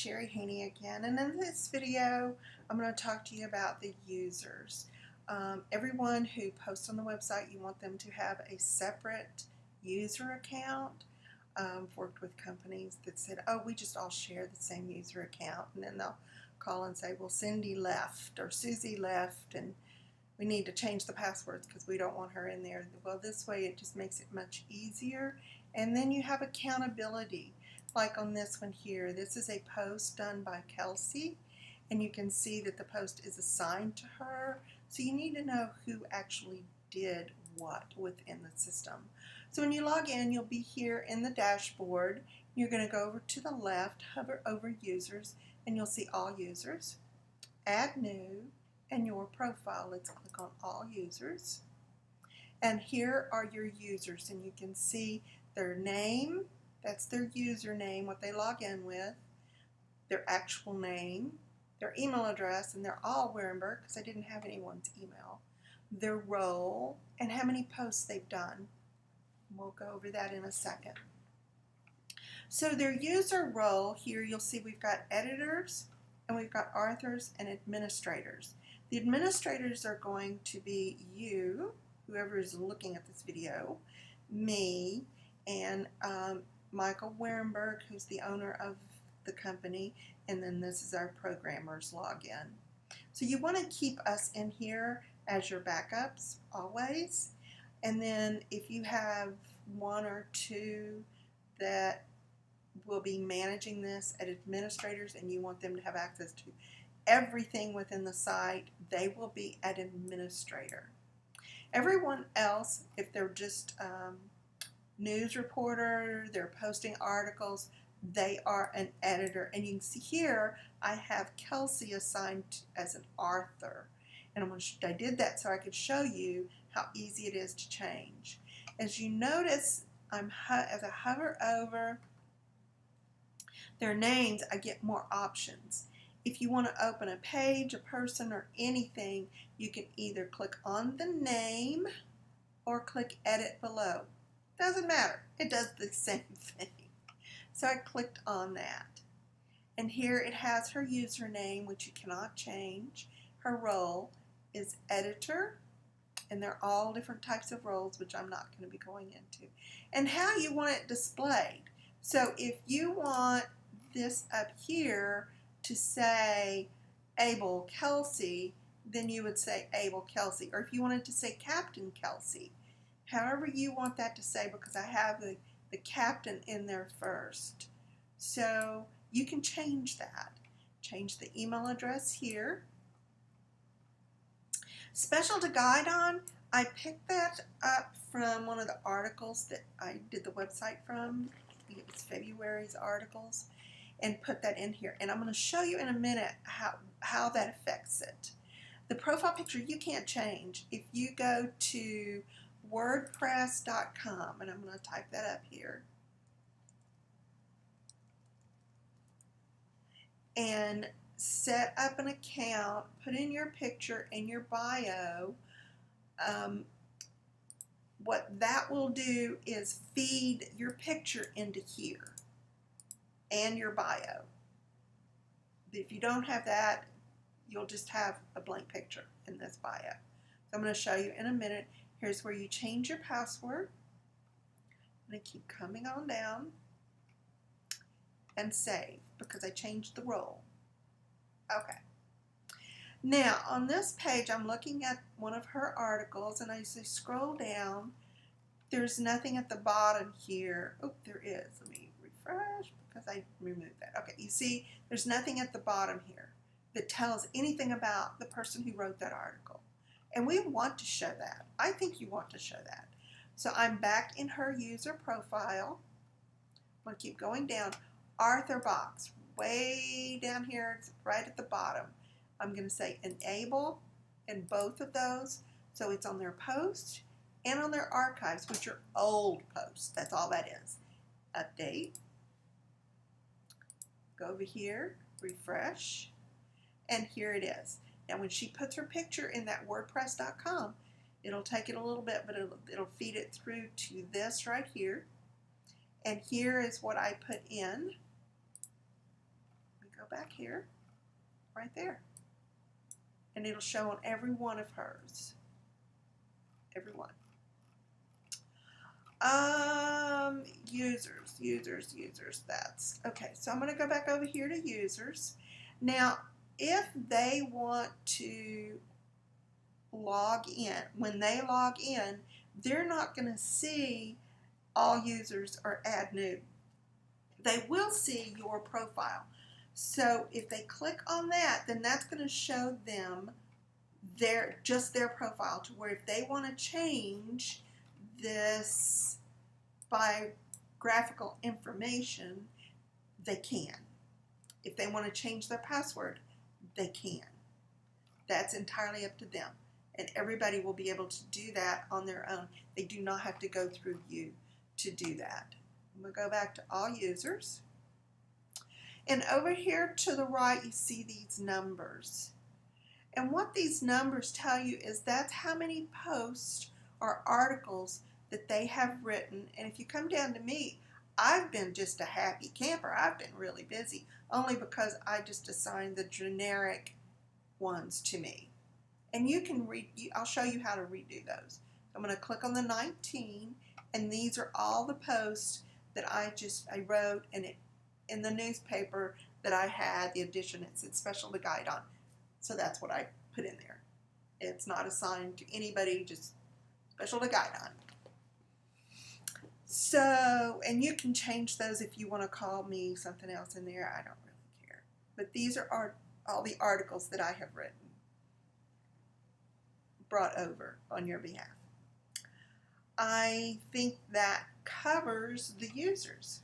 Sherry Haney again, and in this video I'm going to talk to you about the users. Everyone who posts on the website, you want them to have a separate user account. I've worked with companies that said, oh, we just all share the same user account, and then they'll call and say, well, Cindy left or Susie left and we need to change the passwords because we don't want her in there. Well, this way it just makes it much easier, and then you have accountability. Like on this one here, this is a post done by Kelsey, and you can see that the post is assigned to her, so you need to know who actually did what within the system. So when you log in, you'll be here in the dashboard. You're going to go over to the left, hover over users, and you'll see all users, add new, and your profile. Let's click on all users, and here are your users, and you can see their name. That's their username, what they log in with, their actual name, their email address, and they're all Wehrenberg because I didn't have anyone's email, their role, and how many posts they've done. We'll go over that in a second. So their user role here, you'll see we've got editors, and we've got authors and administrators. The administrators are going to be you, whoever is looking at this video, me, and Michael Wehrenberg, who's the owner of the company, and then this is our programmer's login. So you want to keep us in here as your backups always, and then if you have one or two that will be managing this as administrators and you want them to have access to everything within the site, they will be an administrator. Everyone else, if they're just news reporter, they're posting articles, they are an editor. And you can see here I have Kelsey assigned as an author, and I did that so I could show you how easy it is to change. As you notice, as I hover over their names, I get more options. If you want to open a page, a person, or anything, you can either click on the name or click edit below. Doesn't matter. It does the same thing. So I clicked on that. And here it has her username, which you cannot change. Her role is editor, and they're all different types of roles, which I'm not going to be going into. And how you want it displayed. So if you want this up here to say Abel Kelsey, then you would say Abel Kelsey. Or if you wanted to say Captain Kelsey, however you want that to say, because I have the captain in there first. So you can change that. Change the email address here. Special to guide on, I picked that up from one of the articles that I did the website from. I think it was February's articles, and put that in here. And I'm going to show you in a minute how that affects it. The profile picture you can't change. If you go to WordPress.com, and I'm going to type that up here, and set up an account, put in your picture and your bio, what that will do is feed your picture into here and your bio. If you don't have that, you'll just have a blank picture in this bio. So I'm going to show you in a minute. Here's where you change your password. I'm going to keep coming on down and save because I changed the role. Okay. Now on this page I'm looking at one of her articles, and as I scroll down, there's nothing at the bottom here. Oh, there is. Let me refresh because I removed that. Okay, you see there's nothing at the bottom here that tells anything about the person who wrote that article. And we want to show that. I think you want to show that. So I'm back in her user profile. I'm going to keep going down. Author box, way down here, it's right at the bottom. I'm going to say enable in both of those, so it's on their post and on their archives, which are old posts. That's all that is. Update. Go over here, refresh, and here it is. Now when she puts her picture in that WordPress.com, it'll take it a little bit, but it'll feed it through to this right here. And here is what I put in. go back here, right there. And it'll show on every one of hers. Every one. Users, that's, okay, so I'm going to go back over here to users. Now, if they want to log in, when they log in, they're not going to see all users or add new. They will see your profile. So if they click on that, then that's going to show them just their profile, to where if they want to change this biographical information, they can. If they want to change their password, they can. That's entirely up to them. And everybody will be able to do that on their own. They do not have to go through you to do that. I'm going to go back to all users. And over here to the right, you see these numbers. And what these numbers tell you is that's how many posts or articles that they have written. And if you come down to me, I've been just a happy camper. I've been really busy, only because I just assigned the generic ones to me. And you can I'll show you how to redo those. I'm going to click on the 19, and these are all the posts that I wrote in the newspaper that I had, the edition. It said special to guide on. So that's what I put in there. It's not assigned to anybody, just special to guide on. So, and you can change those if you want to call me something else in there. I don't really care. But these are all the articles that I have written, brought over on your behalf. I think that covers the users.